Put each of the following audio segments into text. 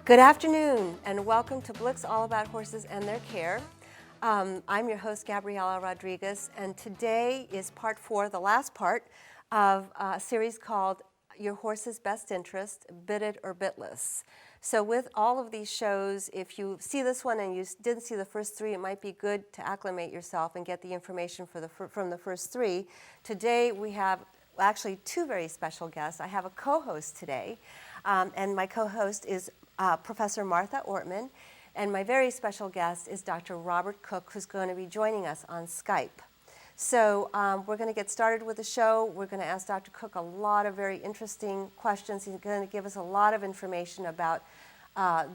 Good afternoon, and welcome to BLIXX All About Horses and Their Care. I'm your host, Gabriela Rodriguez, and today is part 4, the last part of a series called Your Horse's Best Interest, Bitted or Bitless. So with all of these shows, if you see this one and you didn't see the first 3, it might be good to acclimate yourself and get the information from the first 3. Today we have actually 2 very special guests. I have a co-host today, and my co-host is Professor Martha Ortman, and my very special guest is Dr. Robert Cook, who's going to be joining us on Skype. So we're going to get started with the show. We're going to ask Dr. Cook a lot of very interesting questions. He's going to give us a lot of information about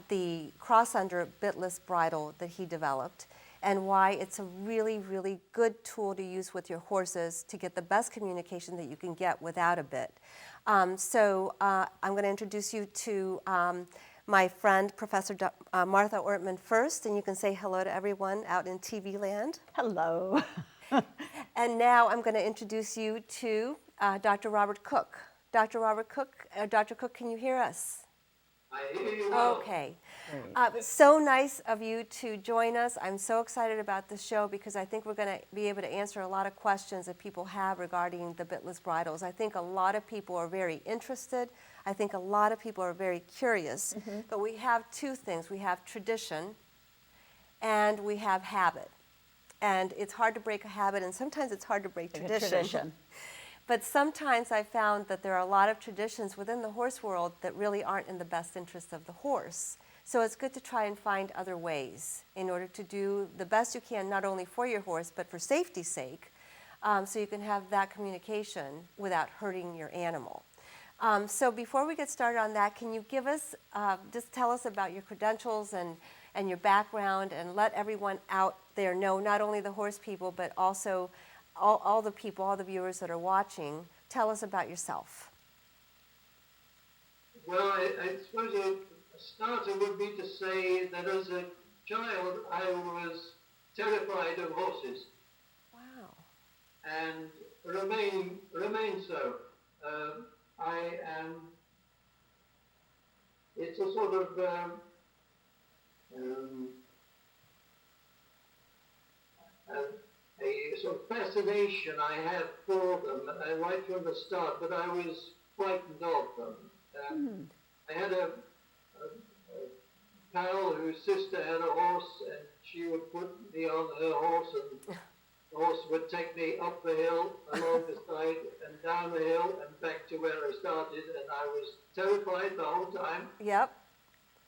the cross-under bitless bridle that he developed and why it's a really, really good tool to use with your horses to get the best communication that you can get without a bit. I'm going to introduce you to my friend, Professor Martha Ortman first, and you can say hello to everyone out in TV land. Hello. And now I'm going to introduce you to Dr. Robert Cook. Dr. Robert Cook, Dr. Cook, can you hear us? I hear you well. Okay. It's so nice of you to join us. I'm so excited about this show because I think we're going to be able to answer a lot of questions that people have regarding the bitless bridles. I think a lot of people are very interested. I think a lot of people are very curious. Mm-hmm. But we have 2 things. We have tradition and we have habit. And it's hard to break a habit, and sometimes it's hard to break tradition. But sometimes I found that there are a lot of traditions within the horse world that really aren't in the best interest of the horse. So it's good to try and find other ways in order to do the best you can, not only for your horse, but for safety's sake, so you can have that communication without hurting your animal. So before we get started on that, can you give us, just tell us about your credentials and your background, and let everyone out there know, not only the horse people, but also all the people, all the viewers that are watching. Tell us about yourself. Well, I suppose a starter would be to say that as a child I was terrified of horses. Wow. And remain so. I am, it's a sort of a sort of fascination I have for them right from the start, but I was frightened of them. I had a pal whose sister had a horse, and she would put me on her horse, and the horse would take me up the hill, along the side, and down the hill, and back to where I started, and I was terrified the whole time. Yep.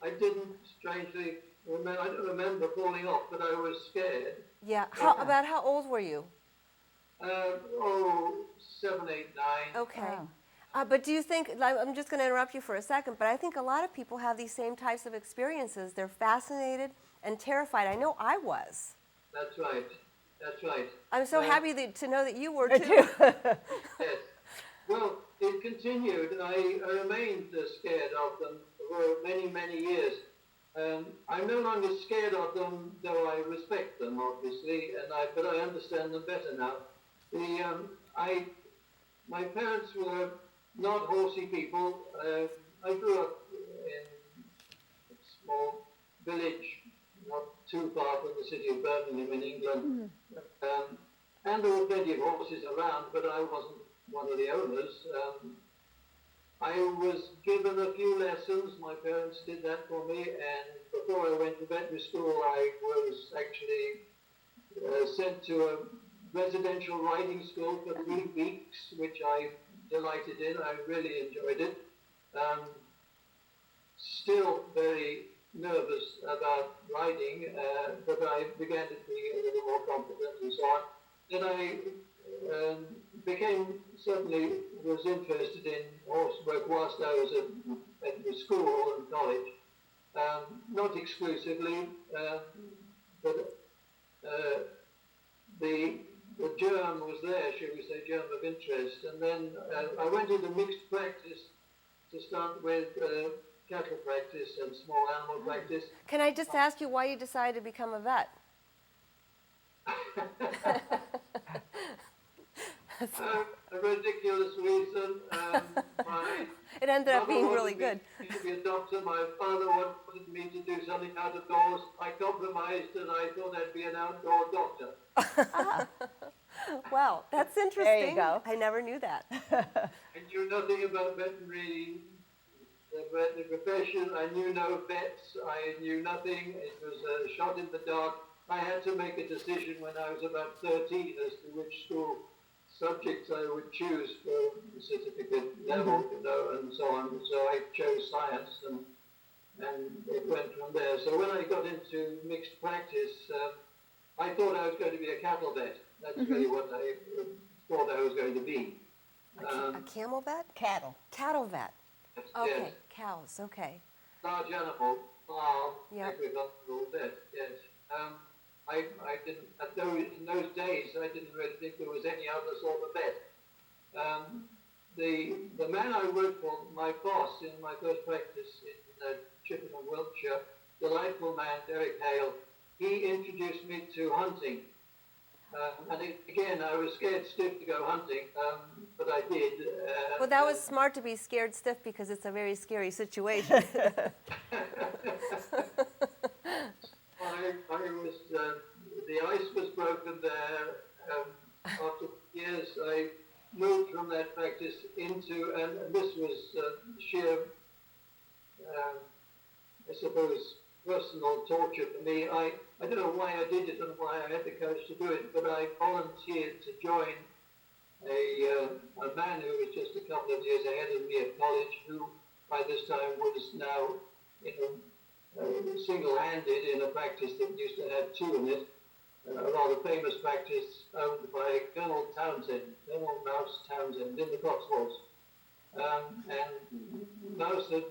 I didn't, strangely, I don't remember falling off, but I was scared. Yeah. About how old were you? 7, 8, 9. Okay. Wow. But do you think, I'm just going to interrupt you for a second, but I think a lot of people have these same types of experiences. They're fascinated and terrified. I know I was. That's right. That's right. I'm so happy to know that you were too. Yes. Well, it continued, and I remained scared of them for many, many years. I'm no longer scared of them, though I respect them, obviously, but I understand them better now. My parents were not horsey people. I grew up in a small village, not too far from the city of Birmingham in England. And there were plenty of horses around, but I wasn't one of the owners. I was given a few lessons. My parents did that for me, and before I went to veterinary school, I was actually sent to a residential riding school for 3 weeks, which I delighted in. I really enjoyed it. Still very nervous about riding, but I began to be a little more confident and so on. Then I certainly was interested in horsework whilst I was at the school and college. Not exclusively, but the germ was there, shall we say, germ of interest. And then I went into mixed practice to start with cattle practice and small animal practice. Can I just ask you why you decided to become a vet? A ridiculous reason. My It ended up mother being wanted really me good. to be a doctor. My father wanted me to do something out of doors. I compromised and I thought I'd be an outdoor doctor. Wow, that's interesting. There you go. I never knew that. I knew nothing about veterinary, the veterinary profession. I knew no vets. I knew nothing. It was a shot in the dark. I had to make a decision when I was about 13 as to which school subjects I would choose for the certificate level, you know, and so on. So I chose science, and it went from there. So when I got into mixed practice, I thought I was going to be a cattle vet. That's really what I thought I was going to be. A camel vet? Cattle. Cattle vet. Okay, Yes. cows, okay. Large animal, farm, Yep. agricultural vet, yes. I didn't, in those days, I didn't really think there was any other sort of vet. The man I worked for, my boss in my first practice in Chippenham, Wiltshire, delightful man, Derek Hale, he introduced me to hunting. Again, I was scared stiff to go hunting, but I did. Well, that was smart to be scared stiff because it's a very scary situation. I was, the ice was broken there. After years, I moved from that practice into, and this was sheer, I suppose, personal torture for me. I don't know why I did it and why I had the courage to do it, but I volunteered to join a man who was just a couple of years ahead of me at college, who by this time was now, you know, single-handed in a practice that used to have two in it, a rather famous practice owned by Colonel Mouse Townsend in the Cotswolds. And Mouse had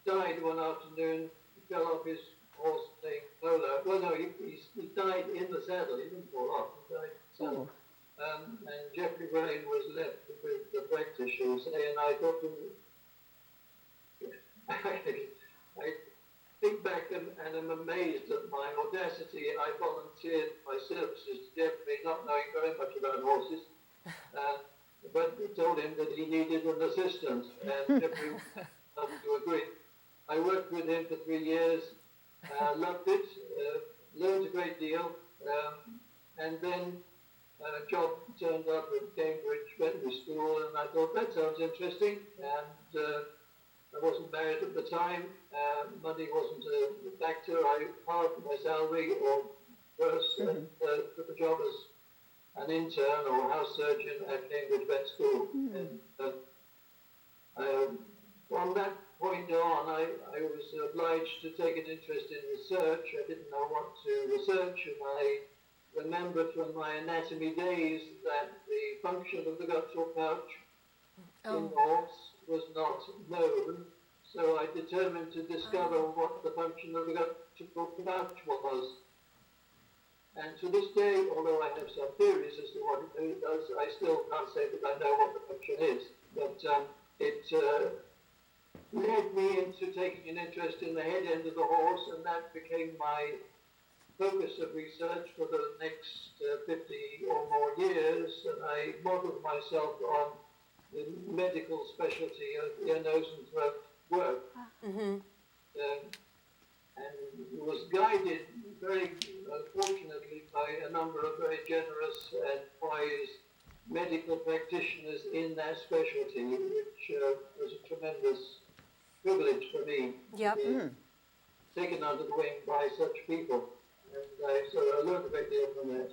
died one afternoon, fell off his horse playing polo. Well, no, he died in the saddle. He didn't fall off. He died in the saddle. And Geoffrey Brain was left with the practice, shall we say, and I thought to I think back and am amazed at my audacity. I volunteered my services to Geoffrey, not knowing very much about horses, but told him that he needed an assistant, and Geoffrey had to agree. I worked with him for 3 years, loved it, learned a great deal, and then a job turned up at Cambridge Veterinary School, and I thought that sounds interesting, and I wasn't married at the time, money wasn't a factor. I halved my salary or worse, and took a job as an intern or house surgeon at Cambridge Vet School. And from that point on, I was obliged to take an interest in research. I didn't know what to research, and I remembered from my anatomy days that the function of the guttural pouch in horse was not known, so I determined to discover what the function of the guttural pouch was. And to this day, although I have some theories as to what it does, I still can't say that I know what the function is. But it led me into taking an interest in the head end of the horse, and that became my focus of research for the next 50 or more years. And I modeled myself on the medical specialty of ear, nose, and throat work, and was guided very fortunately by a number of very generous and wise medical practitioners in that specialty, which was a tremendous privilege for me to be taken under the wing by such people, and so I learned a great deal from that.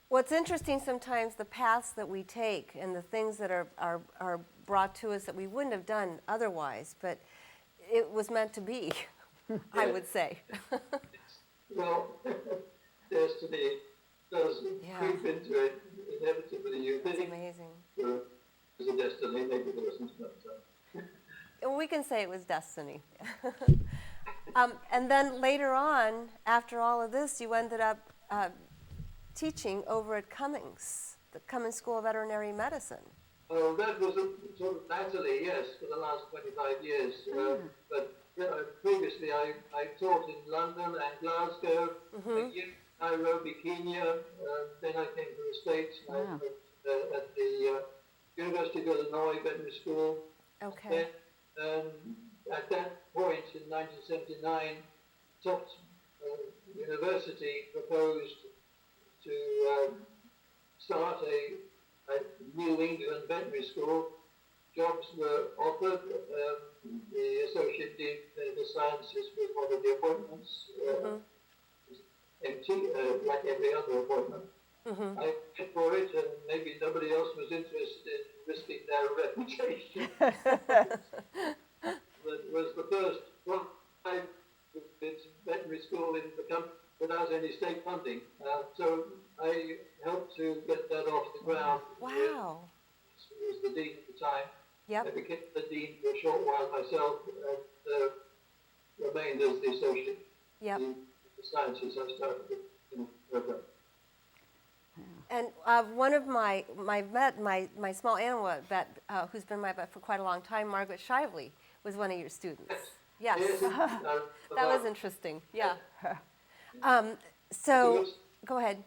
What's interesting sometimes, the paths that we take and the things that are brought to us that we wouldn't have done otherwise, but it was meant to be, I would say. Well, destiny does creep into it inevitably. You It's think amazing. there's a destiny, maybe there isn't, but We can say it was destiny. And then later on, after all of this, you ended up teaching over at Cummings, the Cummings School of Veterinary Medicine. Oh, that was sort of latterly, yes, for the last 25 years. But previously I taught in London and Glasgow, a year and Nairobi, Kenya. Then I came to the States. And Wow. I was at the University of Illinois Veterinary School. Okay. Then, at that point in 1979, Tufts University proposed to start a New England veterinary school. Jobs were offered. The Associate Dean of Clinical Sciences was one of the appointments. Empty, like every other appointment. I went for it, and maybe nobody else was interested in risking their reputation. It was the first private veterinary school in the country without any state funding. So I helped to get that off the ground. Wow. I was the dean at the time. Yep. I became the dean for a short while myself, and remained as the associate Yep. dean of the sciences. I started the program. And one of my vet, my small animal vet, who's been my vet for quite a long time, Margaret Shively, was one of your students. Yes. That was interesting. Yeah. So, go ahead.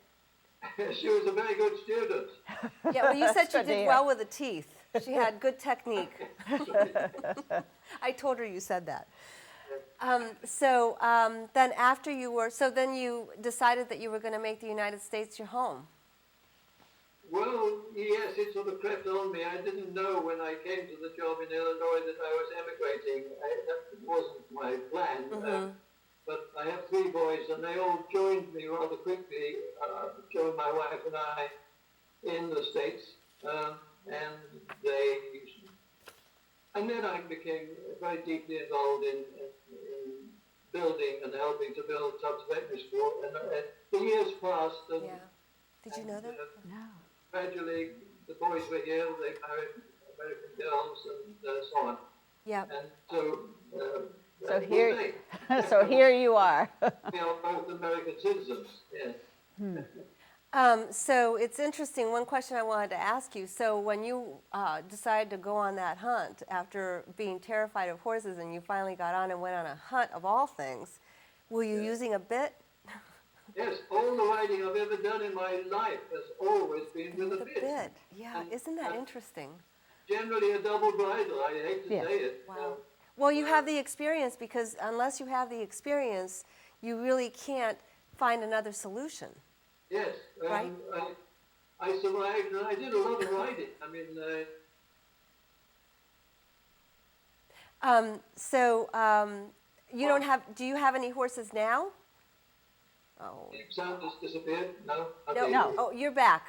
She was a very good student. Yeah, well, you said she Good to did hear. well with the teeth. She had good technique. I told her you said that. Then after you were, so then you decided that you were going to make the United States your home. Well, yes, it sort of crept on me. I didn't know when I came to the job in Illinois that I was emigrating. That wasn't my plan. But I have 3 boys, and they all joined me rather quickly, joined my wife and I in the States. And then I became very deeply involved in building and helping to build Tufts Veterinary School. And the years passed, and, Yeah. Did you know that? No. gradually the boys were here, they married American girls, and so on. Yeah. And so, So here, so here you are. we are both American citizens. Yes. So it's interesting. One question I wanted to ask you. So when you decided to go on that hunt after being terrified of horses, and you finally got on and went on a hunt of all things, were you using a bit? Yes, all the riding I've ever done in my life has always been with a The bit. bit. Yeah. And- Isn't that and interesting? Generally a double bridle, I hate to Yeah. say it. Wow. Well, you have the experience, because unless you have the experience, you really can't find another solution. Yes, Right. I survived, and I did a lot of riding. I mean, You don't have, do you have any horses now? Oh. the sound has disappeared. No? No, Okay. No. Oh, you're back.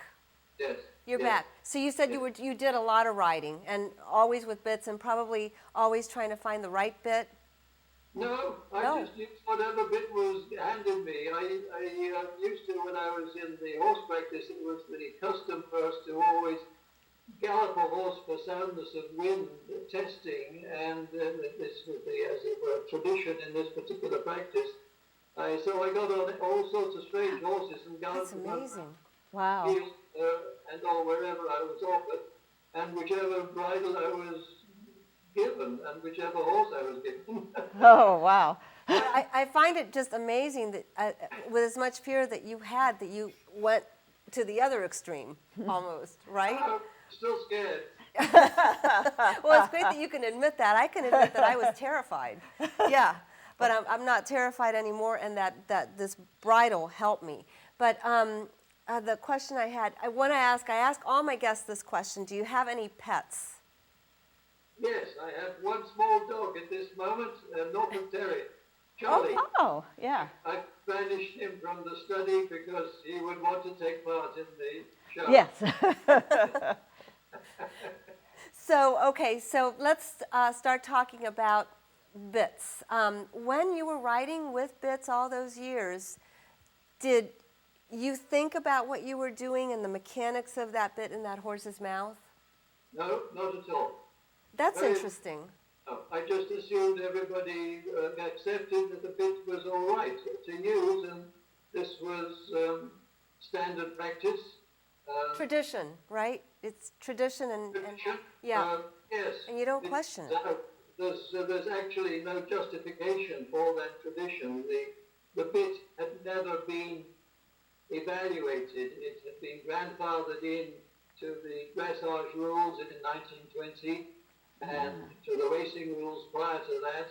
Yes. You're yes. back. So you said you did a lot of riding, and always with bits, and probably always trying to find the right bit. No, I No. just used whatever bit was handed me. I used to, when I was in the horse practice, it was the custom for us to always gallop a horse for soundness of wind testing, and this was as it were, tradition in this particular practice. So I got on all sorts of strange horses and That's galloped amazing. Wow. field, and or wherever I was offered, and whichever bridle I was given, and whichever horse I was given. Oh, wow. I find it just amazing that with as much fear that you had, that you went to the other extreme, almost, right? I'm still scared. Well, it's great that you can admit that. I can admit that I was terrified. Yeah, but I'm not terrified anymore, and that this bridle helped me. But the question I had, I ask all my guests this question: do you have any pets? Yes, I have one small dog at this moment, a Norfolk Terrier, Charlie. Oh, yeah. I banished him from the study because he would want to take part in the show. Yes. So, okay, so let's start talking about bits. When you were riding with bits all those years, did you think about what you were doing and the mechanics of that bit in that horse's mouth? No, not at all. That's Very- interesting. No, I just assumed everybody accepted that the bit was all right to use, and this was standard practice. Tradition, right? It's tradition and Tradition. yeah. Yes. And you don't question it. There's actually no justification for that tradition. The bit had never been evaluated. It had been grandfathered in to the dressage rules in 1920 and to the racing rules prior to that.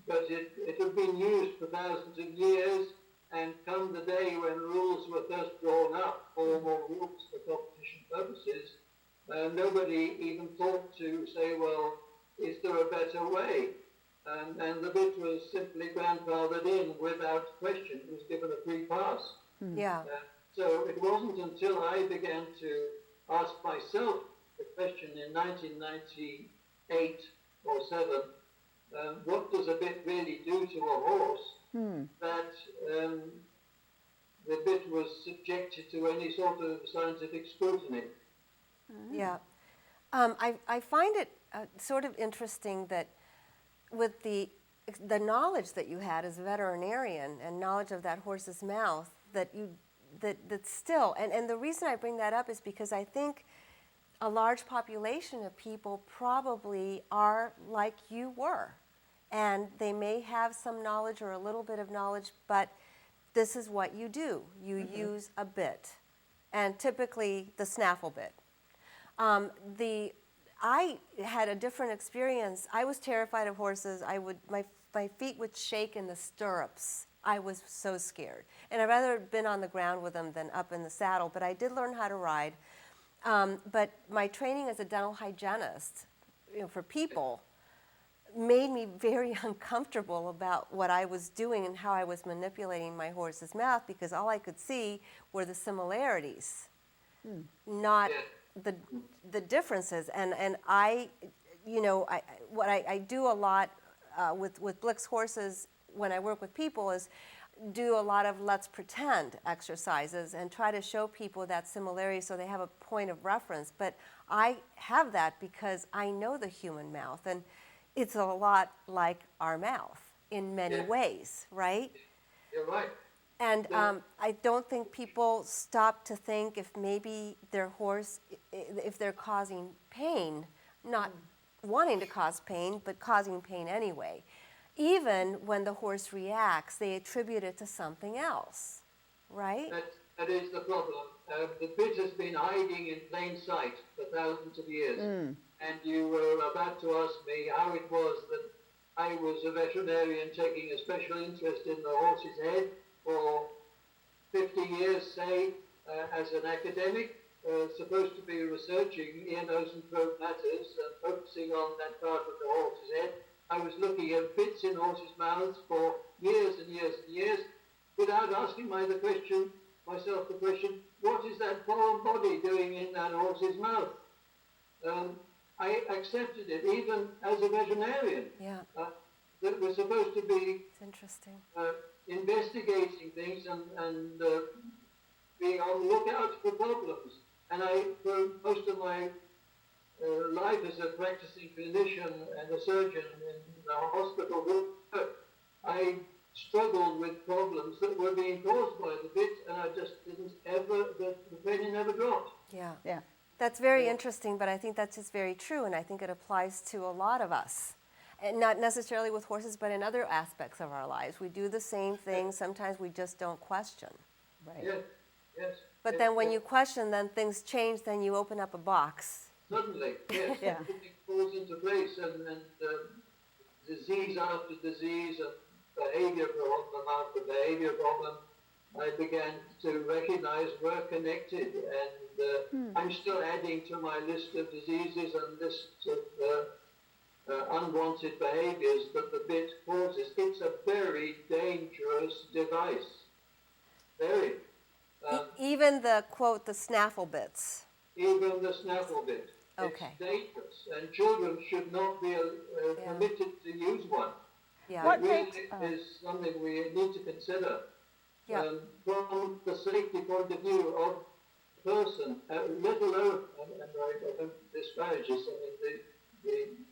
But it had been used for thousands of years, and come the day when rules were first drawn up, formal rules for competition purposes, nobody even thought to say, well, is there a better way? And the bit was simply grandfathered in without question. It was given a free pass. Yeah. So it wasn't until I began to ask myself the question in 1998 or 7, what does a bit really do to a horse, that the bit was subjected to any sort of scientific scrutiny. Yeah. I find it sort of interesting that with the knowledge that you had as a veterinarian and knowledge of that horse's mouth, that still, and the reason I bring that up is because I think a large population of people probably are like you were, and they may have some knowledge or a little bit of knowledge, but this is what you do. You use a bit, and typically the snaffle bit. I had a different experience. I was terrified of horses. My feet would shake in the stirrups. I was so scared. And I'd rather have been on the ground with them than up in the saddle, but I did learn how to ride. But my training as a dental hygienist, for people, made me very uncomfortable about what I was doing and how I was manipulating my horse's mouth, because all I could see were the similarities, not the differences. And I do a lot with BLIXX horses when I work with people is do a lot of let's pretend exercises and try to show people that similarity so they have a point of reference. But I have that because I know the human mouth, and it's a lot like our mouth in many ways, right? You're right. And I don't think people stop to think if maybe their horse, if they're causing pain, not wanting to cause pain, but causing pain anyway. Even when the horse reacts, they attribute it to something else, right? That is the problem. The bit has been hiding in plain sight for thousands of years. And you were about to ask me how it was that I was a veterinarian taking a special interest in the horse's head for 50 years, say, as an academic, supposed to be researching ear, nose and throat matters and focusing on that part of the horse's head. I was looking at bits in horses' mouths for years and years and years without asking myself the question, what is that foreign body doing in that horse's mouth? I accepted it even as a veterinarian. That was supposed to be It's interesting. investigating things and being on the lookout for problems. And for most of my life as a practicing clinician and a surgeon in the hospital work, I struggled with problems that were being caused by the bit, and I just didn't ever, the penny never dropped. Yeah. That's very interesting, but I think that's just very true, and I think it applies to a lot of us. And not necessarily with horses, but in other aspects of our lives. We do the same thing. Sometimes we just don't question. Right. Yes. But then when you question, then things change, then you open up a box. Suddenly, yes, everything falls into place, and disease after disease, and behavior problem after behavior problem, I began to recognize were connected, and I'm still adding to my list of diseases and lists of unwanted behaviors that the bit causes. It's a very dangerous device. Very. Even the, quote, the snaffle bits. Even the snaffle bit. Okay. It's dangerous, and children should not be permitted to use one. What It really is something we need to consider. From the safety point of view of the person, let alone, and I don't disparage this, I mean,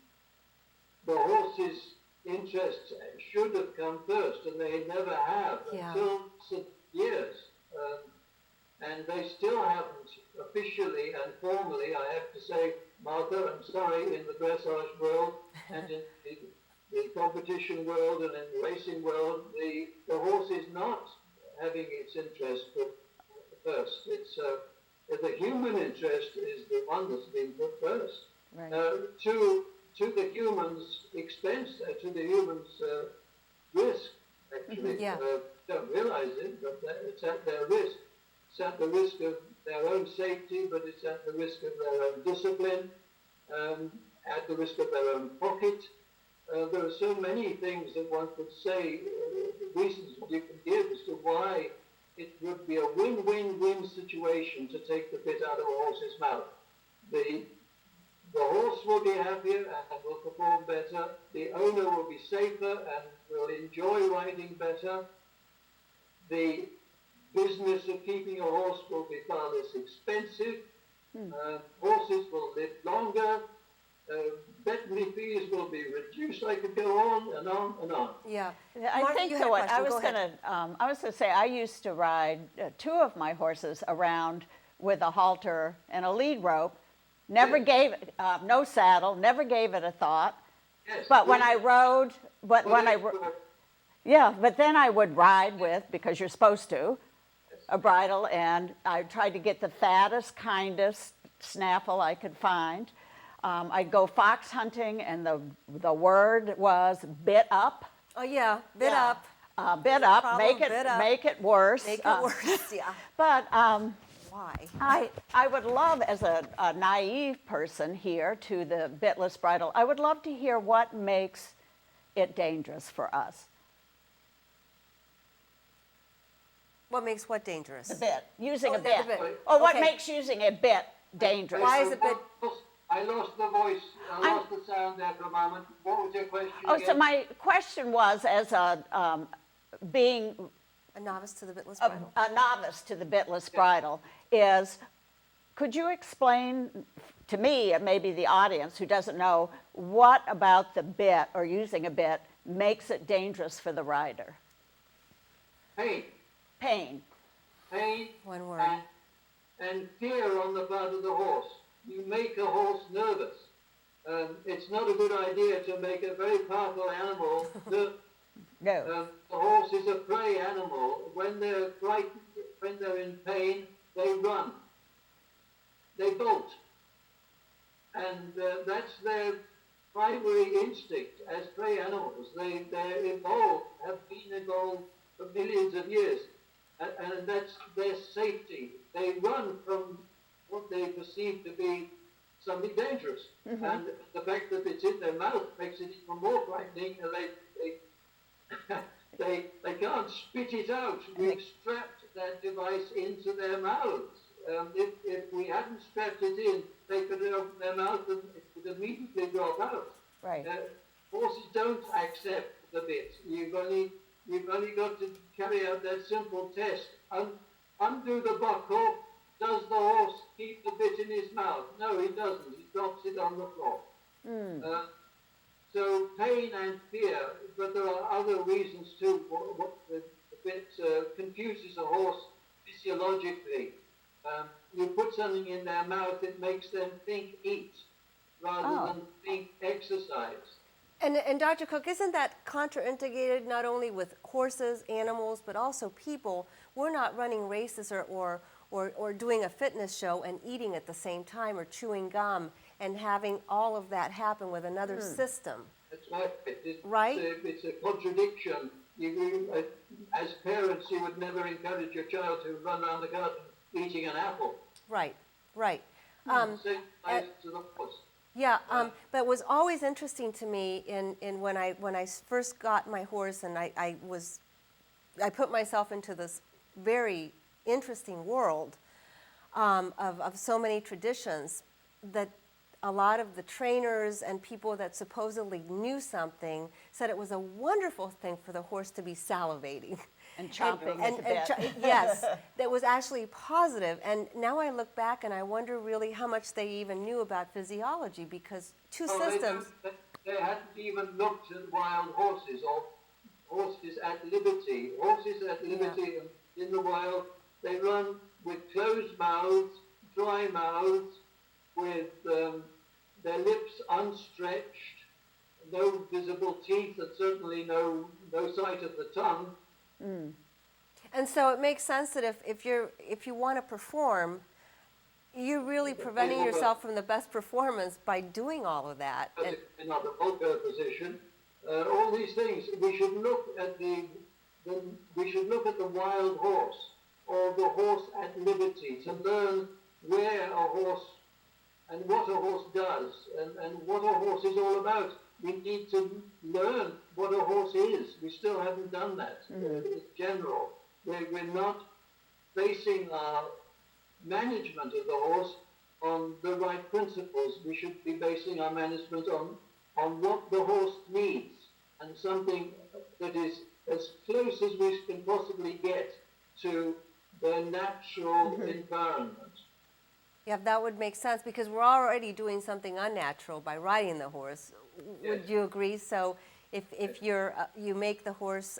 the horse's interests should have come first, and they never have until some years. And they still haven't officially and formally, I have to say, Martha, I'm sorry, in the dressage world and in the competition world and in the racing world, the horse is not having its interest put first. It's the human interest is the one that's been put first. Right. To the humans' expense, to the humans' risk. Actually, Yeah. Don't realize it, but it's at their risk. It's at the risk of their own safety, but it's at the risk of their own discipline, at the risk of their own pocket. There are so many things that one could say, reasons you can give as to why it would be a win-win-win situation to take the bit out of a horse's mouth. The horse will be happier and will perform better. The owner will be safer and will enjoy riding better. The business of keeping a horse will be far less expensive. Horses will live longer. Veterinary fees will be reduced. I could go on and on and on. Yeah. I Mark, think you had a what question. I was Go ahead. going to say, I used to ride two of my horses around with a halter and a lead rope. Never gave it, no saddle, never gave it a thought. Yes. But when I rode, but then I would ride with, because you're supposed to, a bridle, and I tried to get the fattest, kindest snaffle I could find. I'd go fox hunting, and the word was bit up. Oh yeah, bit up. Bit up, problem, make it bit up. make it worse. Make it worse. Yeah. But Why? I would love, as a naive person here to the Bitless Bridle, I would love to hear what makes it dangerous for us. What makes what dangerous? The bit, using a the bit. bit. Or what Okay. makes using a bit dangerous? Why is it bit? I lost the voice. I lost the sound there for a moment. What was your question? Oh, again? so my question was, as a being A novice to the Bitless Bridle. a novice to the Bitless Bridle, is could you explain to me, and maybe the audience who doesn't know, what about the bit or using a bit makes it dangerous for the rider? Pain. Pain. Pain. One word. And fear on the part of the horse. You make a horse nervous. It's not a good idea to make a very powerful animal nervous. No. The horse is a prey animal. When they're frightened, when they're in pain, they run. They bolt. And that's their primary instinct as prey animals. They're evolved, have been evolved for millions of years. And that's their safety. They run from what they perceive to be something dangerous. Mm-hmm. And the fact that it's in their mouth makes it even more frightening. And they can't spit it out. We've strapped that device into their mouths. If we hadn't strapped it in, they could open their mouth and it would immediately drop out. Right. Horses don't accept the bit. You've only got to carry out that simple test. Undo the buckle. Does the horse keep the bit in his mouth? No, he doesn't. He drops it on the floor. So pain and fear, but there are other reasons too. What the bit confuses a horse physiologically. You put something in their mouth, it makes them think eat rather than think exercise. And Dr. Cook, isn't that contraindicated not only with horses, animals, but also people? We're not running races or doing a fitness show and eating at the same time or chewing gum and having all of that happen with another system. That's right. Right? It's a contradiction. As parents, you would never encourage your child to run around the garden eating an apple. Right, right. Same as to the horse. Yeah, but it was always interesting to me in when I first got my horse and I put myself into this very interesting world of so many traditions, that a lot of the trainers and people that supposedly knew something said it was a wonderful thing for the horse to be salivating. And chomping at the bit. Yes, that was actually positive. And now I look back and I wonder really how much they even knew about physiology, because two systems. They hadn't even looked at wild horses or horses at liberty. Horses at liberty in the wild, they run with closed mouths, dry mouths, with their lips unstretched, no visible teeth, and certainly no sight of the tongue. And so it makes sense that if you want to perform, you're really preventing yourself from the best performance by doing all of that. And, in our poker position, all these things, we should look at the wild horse or the horse at liberty to learn where a horse and what a horse does and what a horse is all about. We need to learn what a horse is. We still haven't done that. In general, we're not basing our management of the horse on the right principles. We should be basing our management on what the horse needs and something that is as close as we can possibly get to their natural environment. yeah, that would make sense because we're already doing something unnatural by riding the horse. Would you agree? So if you make the horse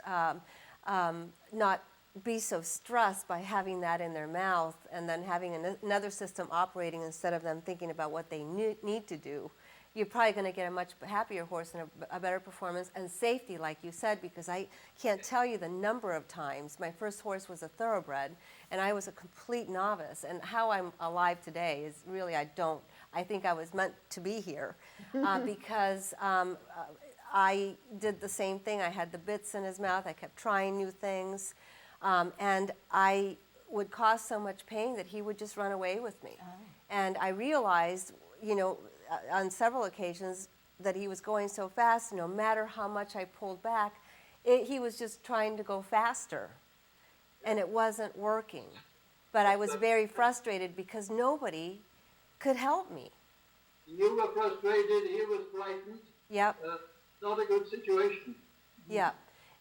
not be so stressed by having that in their mouth and then having another system operating instead of them thinking about what they need to do, you're probably going to get a much happier horse and a better performance and safety, like you said, because I can't tell you the number of times. My first horse was a thoroughbred, and I was a complete novice. And how I'm alive today is really, I think I was meant to be here because I did the same thing. I had the bits in his mouth. I kept trying new things. And I would cause so much pain that he would just run away with me. And I realized, on several occasions that he was going so fast, no matter how much I pulled back, he was just trying to go faster. And it wasn't working. But I was very frustrated because nobody could help me. You were frustrated, he was frightened. Yep. Not a good situation. Yeah.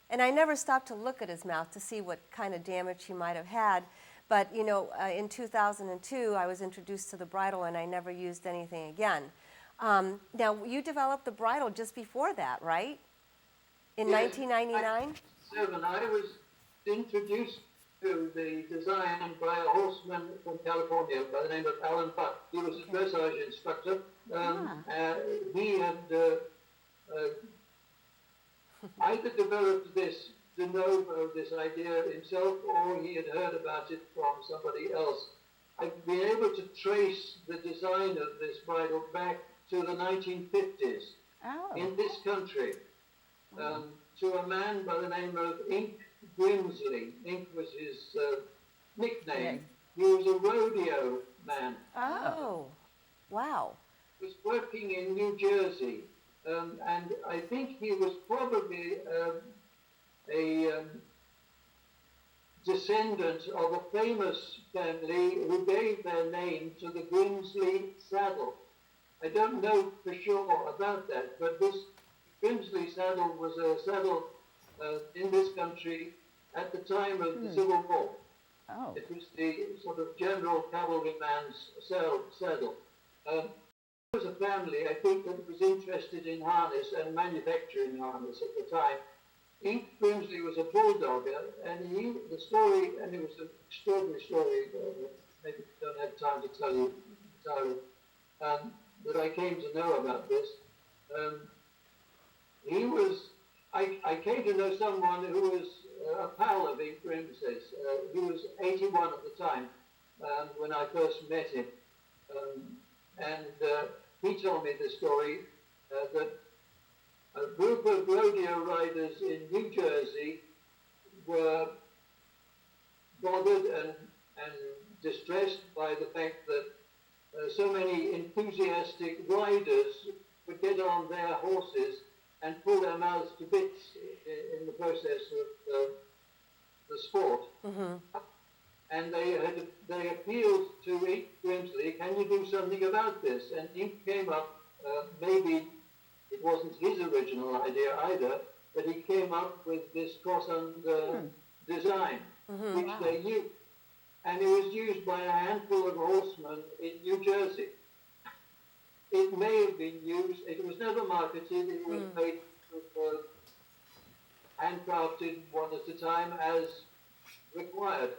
And I never stopped to look at his mouth to see what kind of damage he might have had. But, in 2002, I was introduced to the bridle, and I never used anything again. Now, you developed the bridle just before that, right? In 1999? I was introduced to the design by a horseman from California by the name of Alan Buck. He was a dressage instructor. He had either developed this de novo, this idea himself, or he had heard about it from somebody else. I've been able to trace the design of this bridle back to the 1950s in this country, to a man by the name of Ink Grimsley. Ink was his nickname. He was a rodeo man. Oh, wow. He was working in New Jersey. And I think he was probably a descendant of a famous family who gave their name to the Grimsley saddle. I don't know for sure about that, but this Grimsley saddle was a saddle in this country at the time of the Civil War. Oh. It was the sort of general cavalryman's saddle. There was a family, I think, that was interested in harness and manufacturing harness at the time. Ink Grimsley was a bulldogger, and the story, and it was an extraordinary story, maybe I don't have time to tell you entirely, but I came to know about this. I came to know someone who was a pal of Ink Grimsley's. He was 81 at the time when I first met him. He told me the story that a group of rodeo riders in New Jersey were bothered and distressed by the fact that so many enthusiastic riders would get on their horses and pull their mouths to bits in the process of the sport. And they appealed to Ink Grimsley, can you do something about this? And Ink came up, maybe it wasn't his original idea either, but he came up with this cross-on design, which they used. And it was used by a handful of horsemen in New Jersey. It may have been used, it was never marketed, it was made handcrafted one at a time as required.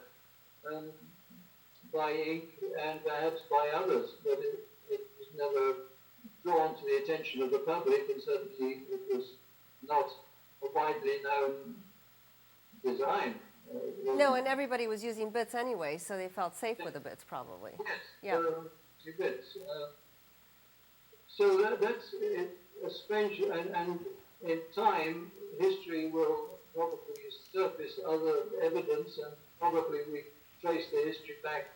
By Ink and perhaps by others, but it was never drawn to the attention of the public, and certainly it was not a widely known design. No, and everybody was using bits anyway, so they felt safe with the bits probably. Yes, Yeah. two bits. So that's a strange, and in time, history will probably surface other evidence, and probably we trace the history back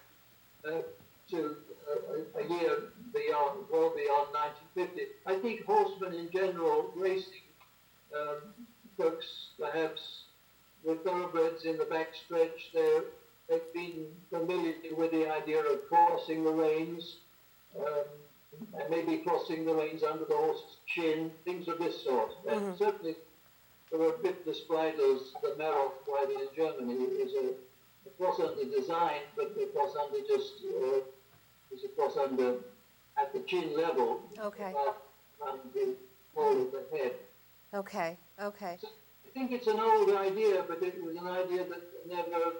to a year beyond, well beyond 1950. I think horsemen in general, racing folks, perhaps with thoroughbreds in the backstretch, they've been familiar with the idea of crossing the reins, and maybe crossing the reins under the horse's chin, things of this sort. And certainly there were Bitless bridles, the Meroff bridle in Germany is a cross under design, but the cross under just is a cross under at the chin level, Okay. around the whole of the head. Okay. Okay. So I think it's an old idea, but it was an idea that never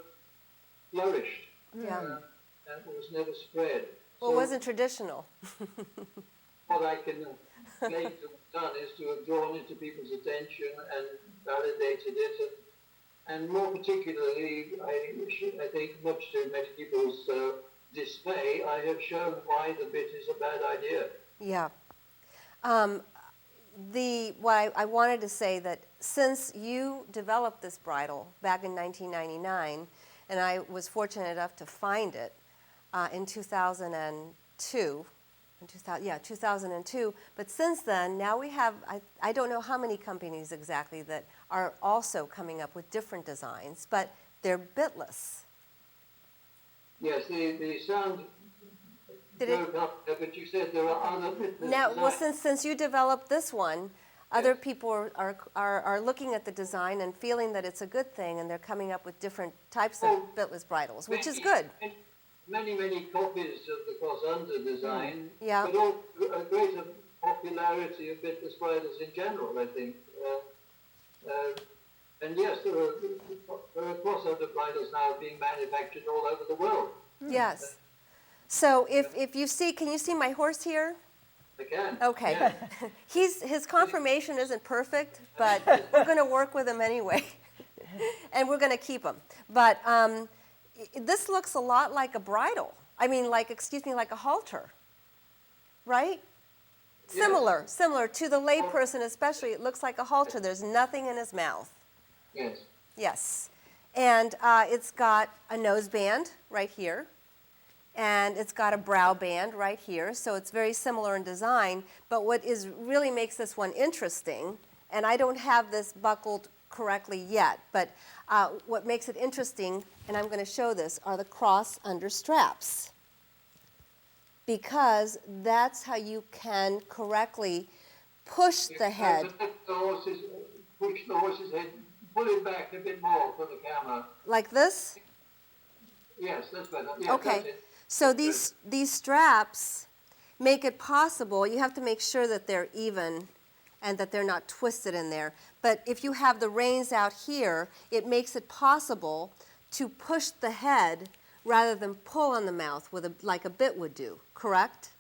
flourished. Yeah. And was never spread. Well, it wasn't traditional. What I can claim to have done is to have drawn it to people's attention and validated it, and more particularly, I think much to many people's dismay, I have shown why the bit is a bad idea. Yeah. What I wanted to say that since you developed this bridle back in 1999, and I was fortunate enough to find it in 2002, 2002. But since then, now we have, I don't know how many companies exactly that are also coming up with different designs, but they're bitless. Yes, the sound broke up, but you said there are other bitless Now, well, designs. since you developed this one, other people are looking at the design and feeling that it's a good thing, and they're coming up with different types of bitless bridles, which is good. Many copies of the cross-under design, Yeah. but also a greater popularity of bitless bridles in general, I think. And yes, there are cross-under bridles now being manufactured all over the world. Yes. So if you see, can you see my horse here? I can. Okay. Yeah. His conformation isn't perfect, but we're going to work with him anyway, and we're going to keep him. But this looks a lot like a bridle. I mean, like a halter, right? Yes. Similar to the layperson especially. It looks like a halter. There's nothing in his mouth. Yes. Yes. And it's got a nose band right here, and it's got a brow band right here, so it's very similar in design. But what really makes this one interesting, and I don't have this buckled correctly yet, but what makes it interesting, and I'm going to show this, are the cross-under straps, because that's how you can correctly push the head. Push the horse's head, pull it back a bit more for the camera. Like this? Yes, that's better. Yes, Okay. that's it. So these straps make it possible. You have to make sure that they're even and that they're not twisted in there. But if you have the reins out here, it makes it possible to push the head rather than pull on the mouth like a bit would do, correct?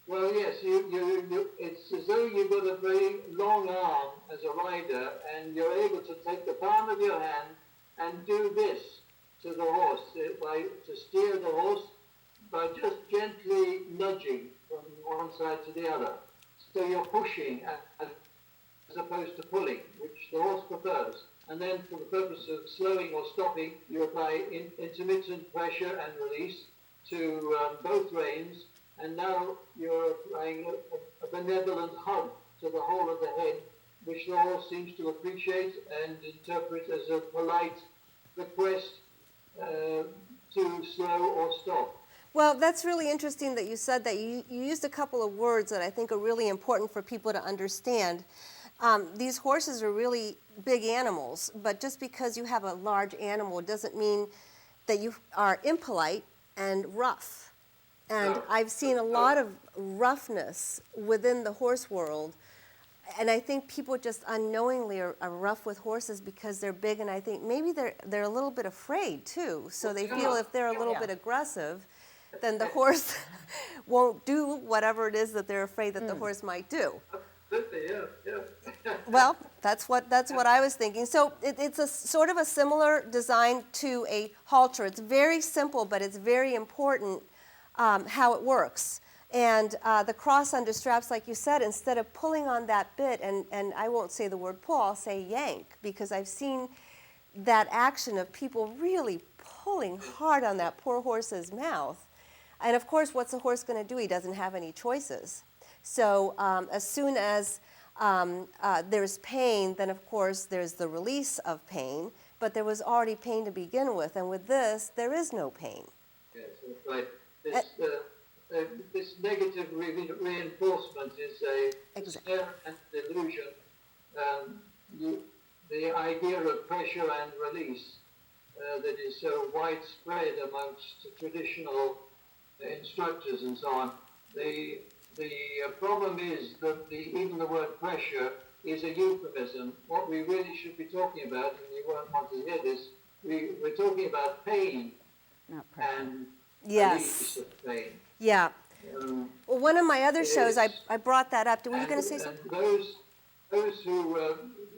Well, yes, it's as though you've got a very long arm as a rider, and you're able to take the palm of your hand and do this to the horse, to steer the horse by just gently nudging from one side to the other. So you're pushing as opposed to pulling, which the horse prefers. And then for the purpose of slowing or stopping, you apply intermittent pressure and release to both reins, and now you're applying a benevolent hug to the whole of the head, which the horse seems to appreciate and interpret as a polite request to slow or stop. Well, that's really interesting that you said that. You used a couple of words that I think are really important for people to understand. These horses are really big animals, but just because you have a large animal doesn't mean that you are impolite and rough. And I've seen a lot of roughness within the horse world, and I think people just unknowingly are rough with horses because they're big, and I think maybe they're a little bit afraid too. So they feel if they're a little bit aggressive, then the horse won't do whatever it is that they're afraid that the horse might do. absolutely, yeah. Well, that's what I was thinking. So it's a sort of a similar design to a halter. It's very simple, but it's very important how it works. And the cross under straps, like you said, instead of pulling on that bit, and I won't say the word pull, I'll say yank, because I've seen that action of people really pulling hard on that poor horse's mouth. And of course, what's the horse going to do? He doesn't have any choices. So as soon as there's pain, then of course there's the release of pain, but there was already pain to begin with, and with this, there is no pain. Yes, that's right. This negative reinforcement is a snare and delusion. The idea of pressure and release that is so widespread amongst traditional instructors and so on. The problem is that even the word pressure is a euphemism. What we really should be talking about, and you won't want to hear this, we're talking about pain and release of pain. Yeah. Well, one of my other shows, I brought that up. Were you going to say something? Those who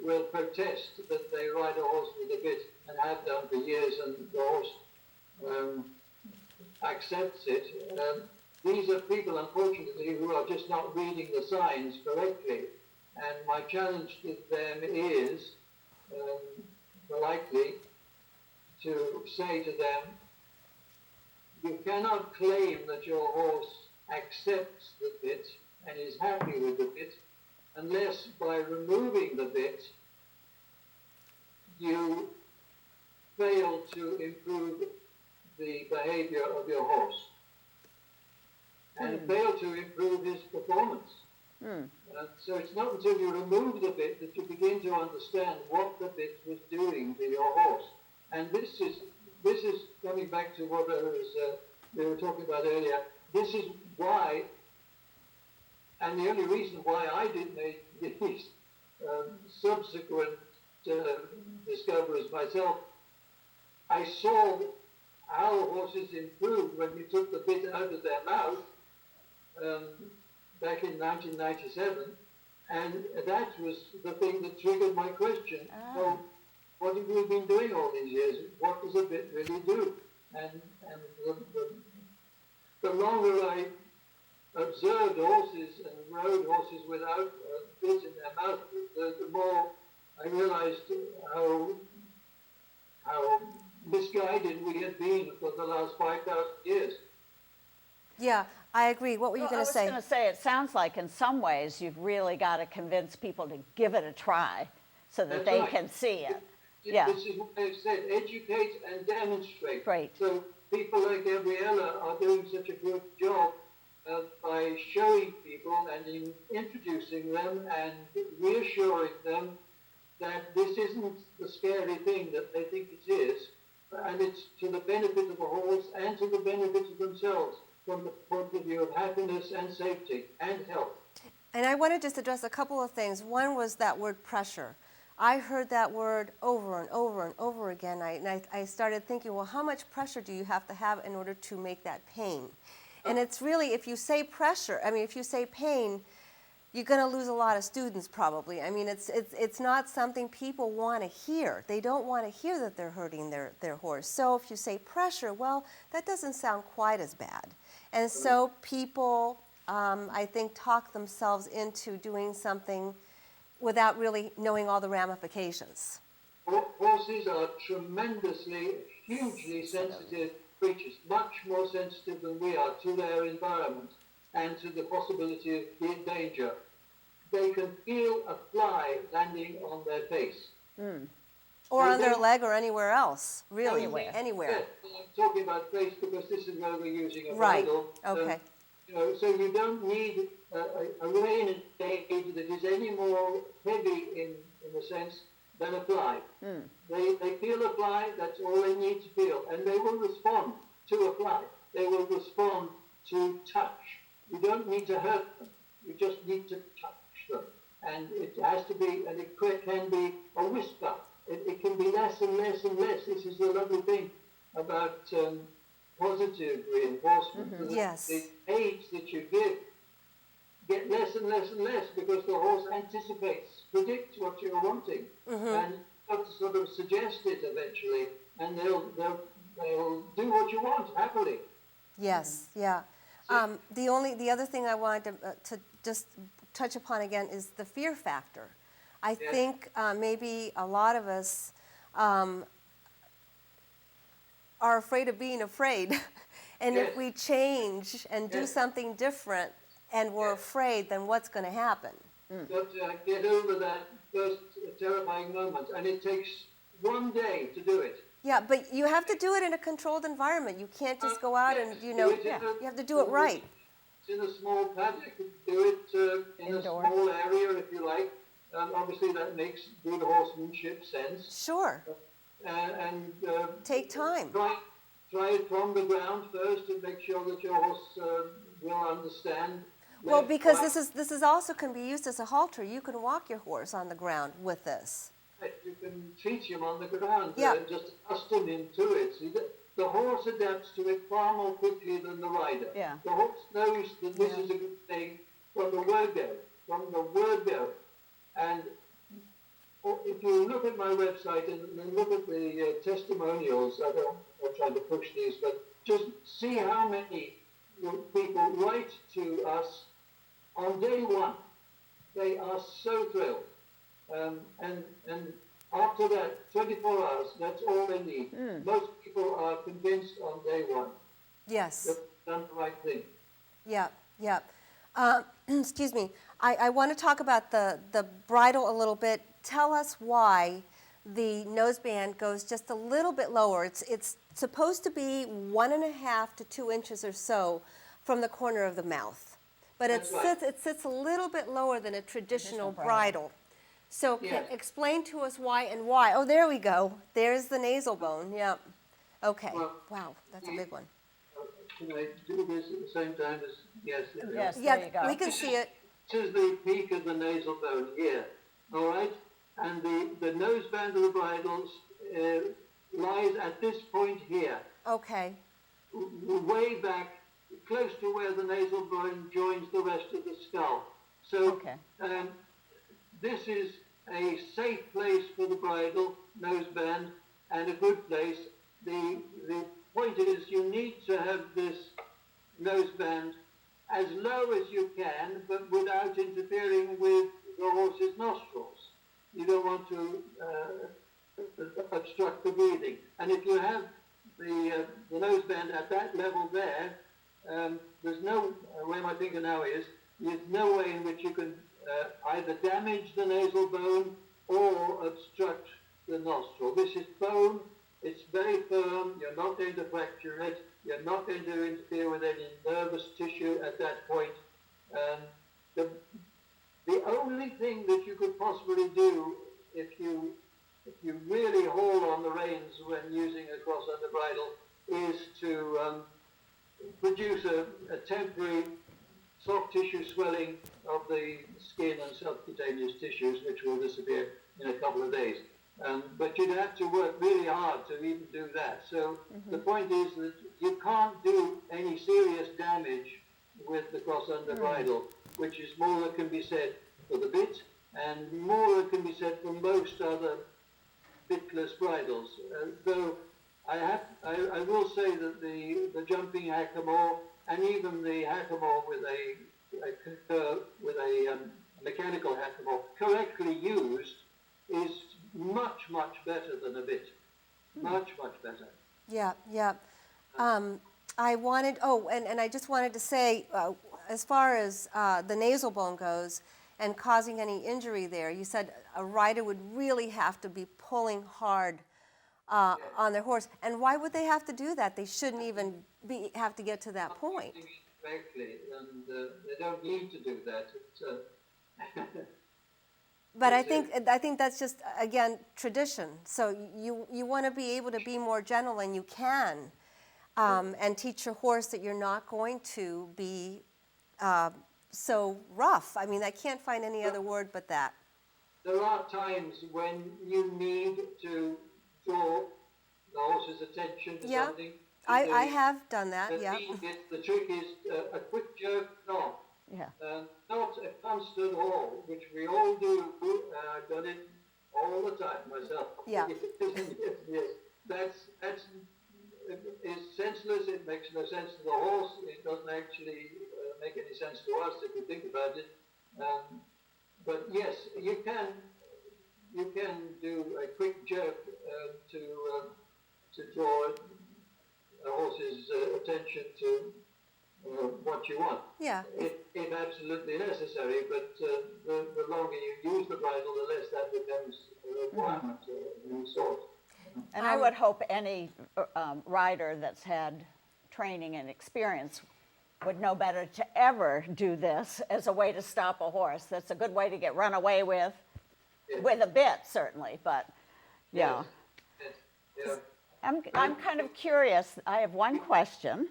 will protest that they ride a horse with a bit and have done for years, and the horse accepts it. These are people, unfortunately, who are just not reading the signs correctly. And my challenge to them is, politely, to say to them, you cannot claim that your horse accepts the bit and is happy with the bit unless by removing the bit you fail to improve the behavior of your horse and fail to improve his performance. So it's not until you remove the bit that you begin to understand what the bit was doing to your horse. And this is coming back to what we were talking about earlier. This is why, and the only reason why I did make these subsequent discoveries myself, I saw how horses improved when we took the bit out of their mouth back in 1997, and that was the thing that triggered my question. So, what have we been doing all these years? What does a bit really do? And the longer I observed horses and rode horses without a bit in their mouth, the more I realized how misguided we had been for the last 5,000 years. Yeah, I agree. What were you going to say? I was going to say, it sounds like in some ways you've really got to convince people to give it a try so that they can see it. Yeah. This is what I've said, educate and demonstrate. Right. So people like Gabriella are doing such a good job by showing people and introducing them and reassuring them that this isn't the scary thing that they think it is, and it's to the benefit of the horse and to the benefit of themselves from the point of view of happiness and safety and health. And I want to just address a couple of things. One was that word pressure. I heard that word over and over and over again. I started thinking, well, how much pressure do you have to have in order to make that pain? And it's really, if you say pressure, if you say pain, you're going to lose a lot of students probably. It's not something people want to hear. They don't want to hear that they're hurting their horse. So if you say pressure, well, that doesn't sound quite as bad. And so people, I think, talk themselves into doing something without really knowing all the ramifications. Horses are tremendously, hugely sensitive creatures, much more sensitive than we are to their environment and to the possibility of danger. They can feel a fly landing on their face. Or on their leg or anywhere else, really, anywhere. Yeah, I'm talking about face because this is where we're using a bridle. Right, okay. So you don't need a rein aid that is any more heavy in a sense than a fly. They feel a fly, that's all they need to feel, and they will respond to a fly. They will respond to touch. You don't need to hurt them, you just need to touch them. And it has to be, and it can be a whisper. It can be less and less and less. This is the lovely thing about positive reinforcement. Yes. The aids that you give get less and less and less because the horse predicts what you're wanting, and you have to sort of suggest it eventually, and they'll do what you want happily. Yes, yeah. The other thing I wanted to just touch upon again is the fear factor. I think maybe a lot of us are afraid of being afraid. And if we change and do something different and we're afraid, then what's going to happen? But get over that first terrifying moment, and it takes one day to do it. Yeah, but you have to do it in a controlled environment. You can't just go out and, you have to do it right. In a small paddock, do it in Indoor. A small area if you like. Obviously that makes good horsemanship sense. Sure. And Take time. Try it from the ground first to make sure that your horse will understand. Well, because this is also can be used as a halter. You can walk your horse on the ground with this. You can teach him on the ground, Yeah. just accustom him to it. See, the horse adapts to it far more quickly than the rider. Yeah. The horse knows that this is a good thing from the word go. And if you look at my website and look at the testimonials, I'm trying to push these, but just see how many people write to us on day one. They are so thrilled. And after that, 24 hours, that's all they need. Most people are convinced on day one Yes. that they've done the right thing. Yeah, yeah. Excuse me. I want to talk about the bridle a little bit. Tell us why the noseband goes just a little bit lower. It's supposed to be 1.5 to 2 inches or so from the corner of the mouth, but That's right. it sits a little bit lower than a traditional bridle. bridle. So Yes. explain to us why and why. Oh, there we go. There's the nasal bone. Yep. Okay. Well, Wow, that's a big one. Can I do this at the same time as, yes, there we go. Yes, there Yeah, you go. we can see it. This is the peak of the nasal bone here, all right? And the noseband of the bridle lies at this point here, Okay. way back, close to where the nasal bone joins the rest of the skull. So Okay. this is a safe place for the bridle, noseband, and a good place. The point is you need to have this noseband as low as you can, but without interfering with the horse's nostrils. You don't want to obstruct the breathing. And if you have the noseband at that level there, there's no, where my finger now is, there's no way in which you can either damage the nasal bone or obstruct the nostril. This is bone, it's very firm, you're not going to fracture it, you're not going to interfere with any nervous tissue at that point. The only thing that you could possibly do if you really haul on the reins when using a cross-under bridle is to produce a temporary soft tissue swelling of the skin and subcutaneous tissues, which will disappear in a couple of days. But you'd have to work really hard to even do that. So the point is that you can't do any serious damage with the cross-under bridle, which is more than can be said for the bit, and more than can be said for most other bitless bridles. Though I will say that the jumping hackamore and even the hackamore with a mechanical hackamore, correctly used, is much, much better than a bit. Much, much better. Yeah, yeah. I wanted, and I just wanted to say, as far as the nasal bone goes and causing any injury there, you said a rider would really have to be pulling hard on their horse. And why would they have to do that? They shouldn't even have to get to that point. Correctly, and they don't need to do that. But I think that's just, again, tradition. So you want to be able to be more gentle, and you can, and teach your horse that you're not going to be so rough. I mean, I can't find any other word but that. There are times when you need to draw the horse's attention to something. I have done that, The yeah. trick is a quick jerk off. Yeah. Not a constant haul, which we all do. I've done it all the time myself. Yeah. Yes. That's is senseless. It makes no sense to the horse. It doesn't actually make any sense to us if you think about it. But yes, you can do a quick jerk to draw a horse's attention to what you want. Yeah. If absolutely necessary, but the longer you use the bridle, the less that becomes a requirement of any sort. And I would hope any rider that's had training and experience would know better to ever do this as a way to stop a horse. That's a good way to get run away with a bit, certainly, but yeah. Yes. I'm kind of curious. I have one question.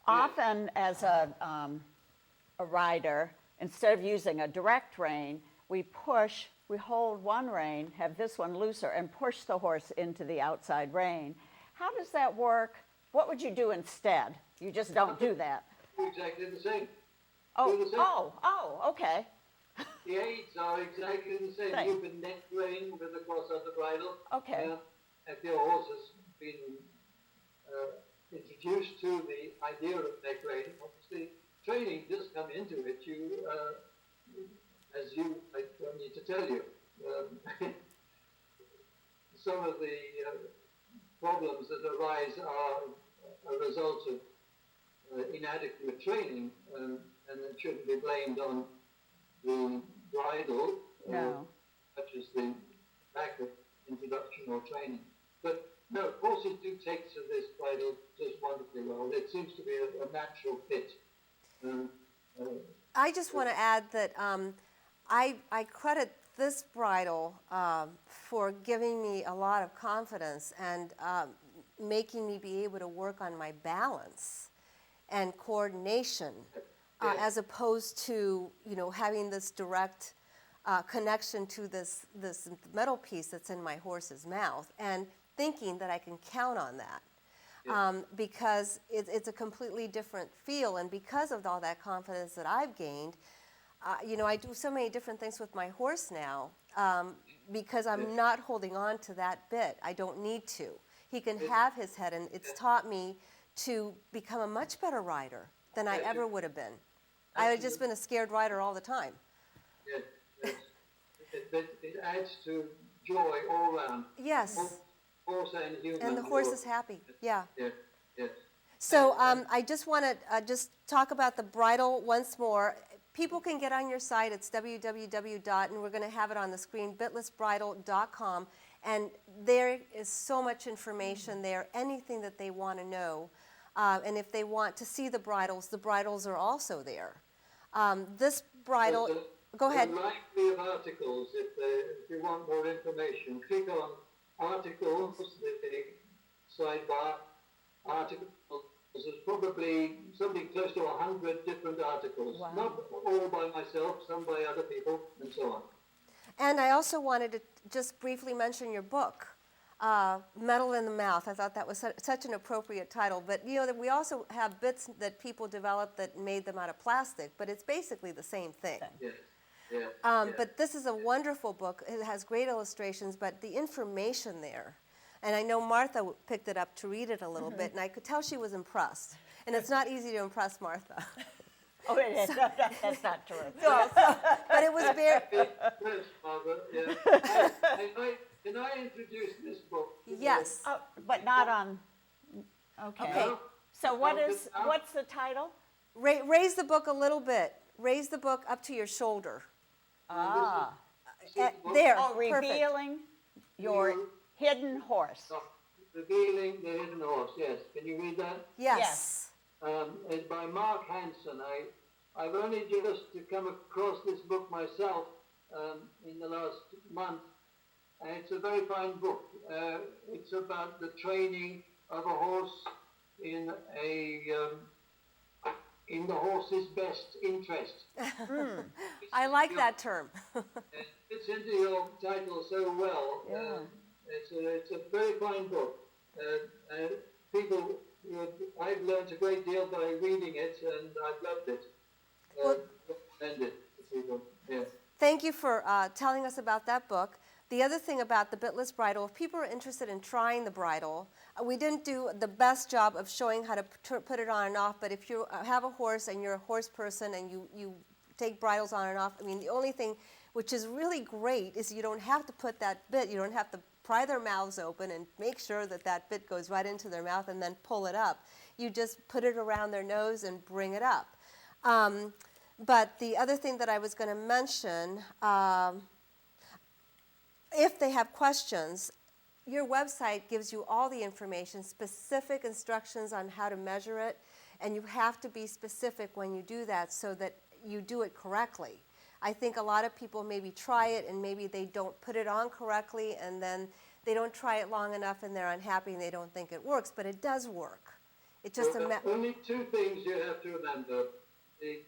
Often as a rider, instead of using a direct rein, we hold one rein, have this one looser, and push the horse into the outside rein. How does that work? What would you do instead? You just don't do that. Exactly the same. Okay. The aids are exactly the same. Right. You can neck rein with the cross of the bridle. Okay. If your horse has been introduced to the idea of neck rein, obviously training does come into it. I don't need to tell you, some of the problems that arise are a result of inadequate training, and it shouldn't be blamed on the bridle, such as the lack of introduction or training. But no, horses do take to this bridle just wonderfully well. It seems to be a natural fit. I just want to add that I credit this bridle for giving me a lot of confidence and making me be able to work on my balance and coordination, as opposed to having this direct connection to this metal piece that's in my horse's mouth and thinking that I can count on that. Because it's a completely different feel, and because of all that confidence that I've gained, I do so many different things with my horse now because I'm not holding on to that bit. I don't need to. He can have his head, and it's taught me to become a much better rider than I ever would have been. I had just been a scared rider all the time. Yes. It adds to joy all around. Yes. Horse and human. And the horse is happy. Yeah. Yes. So I just want to just talk about the bridle once more. People can get on your site. It's www. And we're going to have it on the screen, bitlessbridle.com. And there is so much information there, anything that they want to know. And if they want to see the bridles are also there. This bridle, go ahead. The library of articles, if you want more information, click on articles, the sidebar, articles. There's probably something close to 100 different articles. Wow. Not all by myself, some by other people, and so on. And I also wanted to just briefly mention your book, Metal in the Mouth. I thought that was such an appropriate title. But that we also have bits that people developed that made them out of plastic, but it's basically the same thing. Yes. But this is a wonderful book. It has great illustrations, but the information there. And I know Martha picked it up to read it a little bit, and I could tell she was impressed. And it's not easy to impress Martha. Oh, it is. That's not true. But it was very... Yes, Barbara, yeah. Can I introduce this book? Yes. Oh, but not on... Okay. So what's the title? Raise the book a little bit. Raise the book up to your shoulder. There, Oh, revealing your hidden horse. Revealing the Hidden Horse, yes. Can you read that? Yes. It's by Mark Hansen. I've only just come across this book myself in the last month, and it's a very fine book. It's about the training of a horse in the horse's best interest. I like that term. It fits into your title so well. Yeah. It's a very fine book. I've learned a great deal by reading it, and I've loved it. recommend it to people. Yeah. Thank you for telling us about that book. The other thing about the Bitless Bridle, if people are interested in trying the bridle, we didn't do the best job of showing how to put it on and off, but if you have a horse and you're a horse person and you take bridles on and off, I mean, the only thing which is really great is you don't have to put that bit, you don't have to pry their mouths open and make sure that that bit goes right into their mouth and then pull it up. You just put it around their nose and bring it up. But the other thing that I was going to mention, if they have questions, your website gives you all the information, specific instructions on how to measure it, and you have to be specific when you do that so that you do it correctly. I think a lot of people maybe try it and maybe they don't put it on correctly and then they don't try it long enough and they're unhappy and they don't think it works, but it does work. It's just only two things you have to remember. It's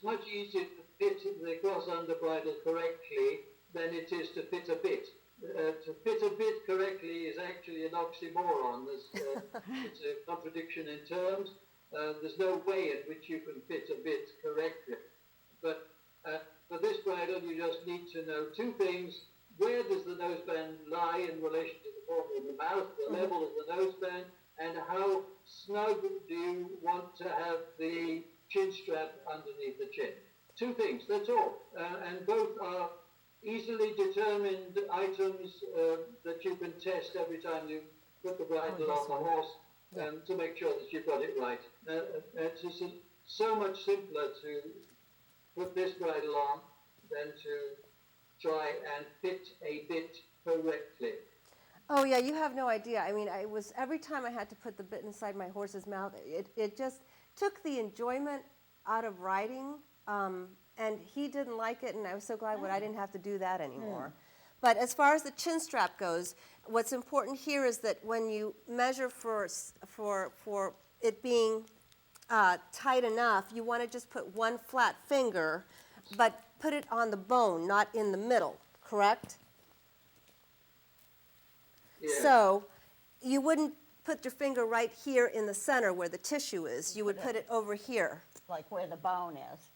much easier to fit the cross-under bridle correctly than it is to fit a bit. To fit a bit correctly is actually an oxymoron. It's a contradiction in terms. There's no way in which you can fit a bit correctly. But for this bridle, you just need to know two things. Where does the noseband lie in relation to the form of the mouth, the level of the noseband, and how snug do you want to have the chin strap underneath the chin? Two things, that's all. And both are easily determined items that you can test every time you put the bridle on the horse to make sure that you've got it right. It's just so much simpler to put this bridle on than to try and fit a bit correctly. Oh yeah, you have no idea. I mean, every time I had to put the bit inside my horse's mouth, it just took the enjoyment out of riding, and he didn't like it, and I was so glad when I didn't have to do that anymore. But as far as the chin strap goes, what's important here is that when you measure for it being tight enough, you want to just put one flat finger, but put it on the bone, not in the middle, correct? Yeah. So you wouldn't put your finger right here in the center where the tissue is. You would put it over here. Like where the bone is,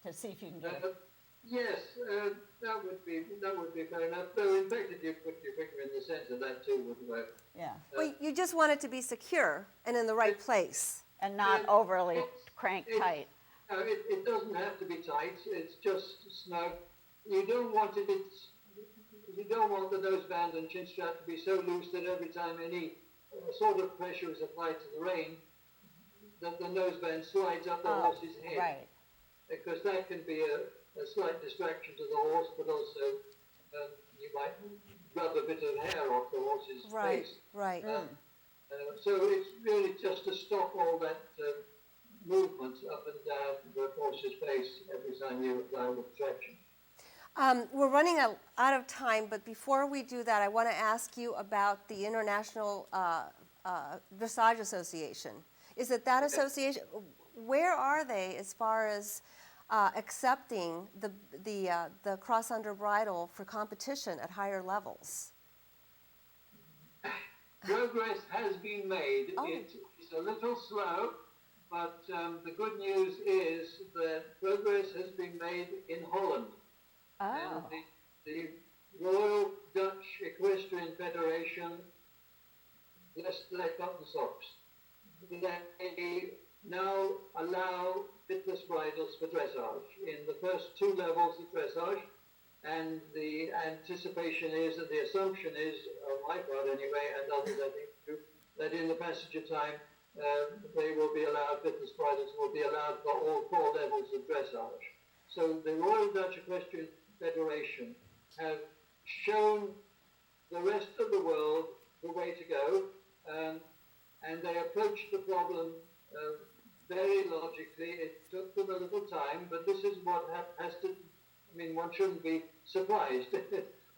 to see if you can get it. Yes, that would be fair enough. Though in fact, if you put your finger in the center, that too would work. Yeah. Well, you just want it to be secure and in the right place. And not overly cranked tight. It doesn't have to be tight. It's just snug. You don't want it. You don't want the noseband and chin strap to be so loose that every time any sort of pressure is applied to the rein, that the noseband slides up the horse's head. Right. Because that can be a slight distraction to the horse, but also you might rub a bit of hair off the horse's face. Right. So it's really just to stop all that movement up and down the horse's face every time you apply the traction. We're running out of time, but before we do that, I want to ask you about the International Visage Association. Is it that association? Where are they as far as accepting the cross-under bridle for competition at higher levels? Progress has been made. Oh. It is a little slow, but the good news is that progress has been made in Holland. And the Royal Dutch Equestrian Federation, bless their cotton socks, they now allow bitless bridles for dressage in the first two levels of dressage, and the anticipation is, and the assumption is, on my part anyway, and others I think too, that in the passage of time they will be allowed, bitless bridles will be allowed for all four levels of dressage. So the Royal Dutch Equestrian Federation have shown the rest of the world the way to go, and they approached the problem very logically. It took them a little time, but this is what has to, I mean, one shouldn't be surprised.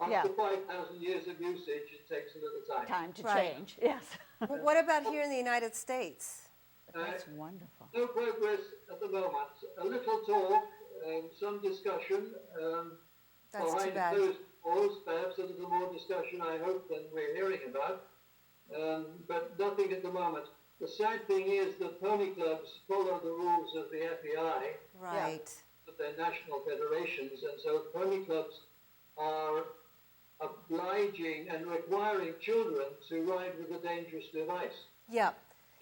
After 5,000 years of usage, it takes a little time. Time to change, yes. What about here in the United States? That's wonderful. No progress at the moment. A little talk, some discussion. That's too behind bad. closed doors, perhaps a little more discussion, I hope, than we're hearing about. But nothing at the moment. the sad thing is that pony clubs follow the rules of the FEI, Right. of their national federations, and so pony clubs are obliging and requiring children to ride with a dangerous device. Yeah.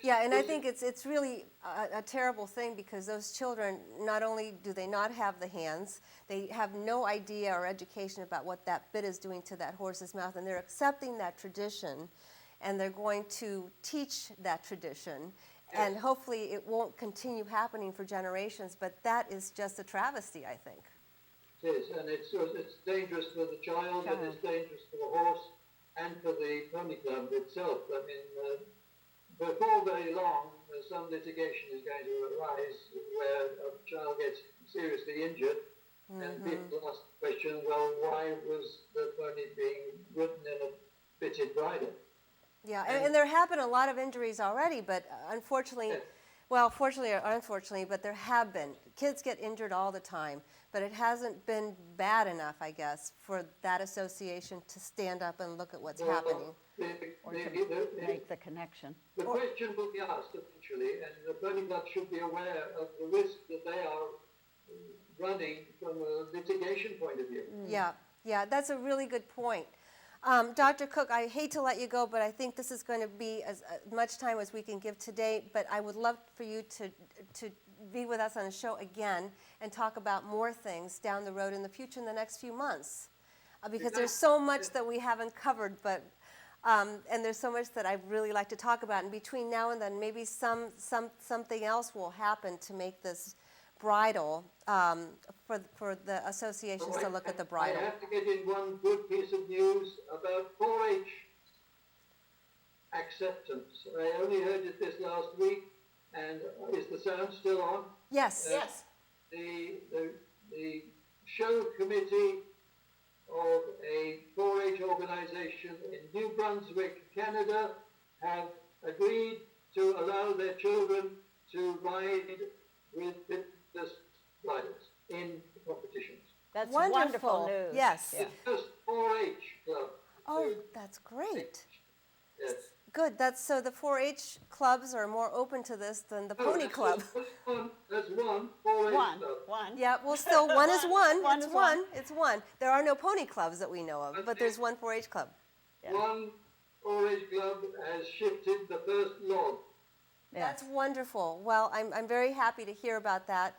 Yeah, and I think it's really a terrible thing because those children, not only do they not have the hands, they have no idea or education about what that bit is doing to that horse's mouth, and they're accepting that tradition, and they're going to teach that tradition, and hopefully it won't continue happening for generations, but that is just a travesty, I think. It is, and it's dangerous for the child, and it's dangerous for the horse, and for the pony club itself. I mean, before very long, some litigation is going to arise where a child gets seriously injured, and people ask the question, well, why was the pony being ridden in a bitted bridle? Yeah, and there have been a lot of injuries already, but unfortunately, well, fortunately or unfortunately, but there have been. Kids get injured all the time, but it hasn't been bad enough, I guess, for that association to stand up and look at what's happening. Or to make the connection. The question will be asked eventually, and the pony club should be aware of the risk that they are running from a litigation point of view. Yeah, that's a really good point. Dr. Cook, I hate to let you go, but I think this is going to be as much time as we can give today, but I would love for you to be with us on the show again and talk about more things down the road in the future in the next few months. Because there's so much that we haven't covered, but and there's so much that I'd really like to talk about. And between now and then, maybe something else will happen to make this bridle for the associations to look at the bridle. I have to get in one good piece of news about 4-H acceptance. I only heard it this last week, and is the sound still on? Yes. Yes. The show committee of a 4-H organization in New Brunswick, Canada, have agreed to allow their children to ride with Bitless bridles in competitions. That's Wonderful. wonderful news. Yes. Yeah. The first 4-H club. Oh, that's great. Yes. Good. So the 4-H clubs are more open to this than the Oh, pony club. There's one 4-H club. One. Yeah, well, still, one is one. One It's is one. one. It's one. There are no pony clubs that we know of, but there's one 4-H club. Yeah. One 4-H club has shifted the first log. Yeah. That's wonderful. Well, I'm very happy to hear about that.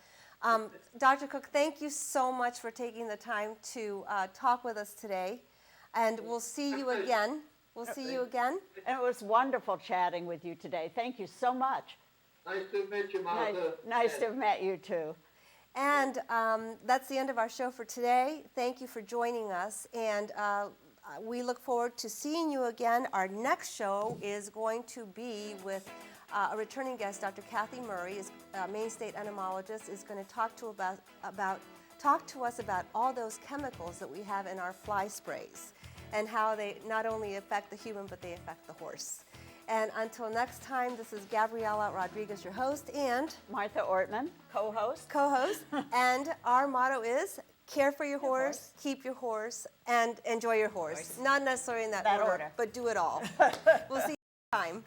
Dr. Cook, thank you so much for taking the time to talk with us today. And we'll see you again. We'll see you again. And it was wonderful chatting with you today. Thank you so much. Nice to meet you, Martha. Nice to have met you too. And that's the end of our show for today. Thank you for joining us. And we look forward to seeing you again. Our next show is going to be with a returning guest, Dr. Kathy Murray, is a Maine State entomologist, is going to talk to us about all those chemicals that we have in our fly sprays and how they not only affect the human, but they affect the horse. And until next time, this is Gabriela Rodriguez, your host, and Martha Ortman, co-host. and our motto is care for your horse, keep your horse, and enjoy your horse. Not necessarily in that order, but do it all. We'll see you next time.